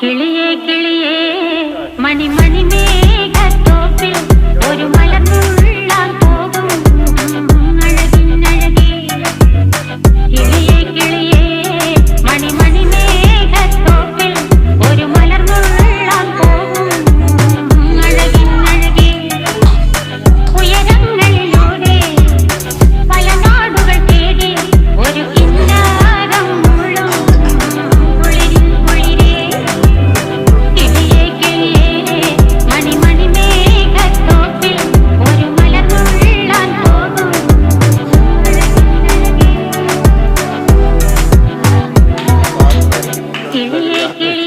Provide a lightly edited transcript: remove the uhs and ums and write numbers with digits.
കിളിയേ കിളിയേ മണി മണി മേഘത്തോപ്പിൽ ഒരു മലർന്നുള്ളാൻ പോകും അഴകിനഴകേ. കിളിയേ കിളിയേ മണി മണി മേഘത്തോപ്പിൽ ഒരു മലർന്നുള്ളാൻ പോകും അഴകിനഴകേ. ഉയരങ്ങളിലൂടെ പല നാടുകൾ തേടി ഒരു കിന്നാരം മുള്ളും കുളിരിൽ കുളിരേ. കിളിയേ കിളിയേ മണി മണി മേഘത്തോപ്പിൽ ഒരു മലർന്നുള്ളാൻ പോകും അഴകിനഴകേ. കിളിയേ കിളിയേ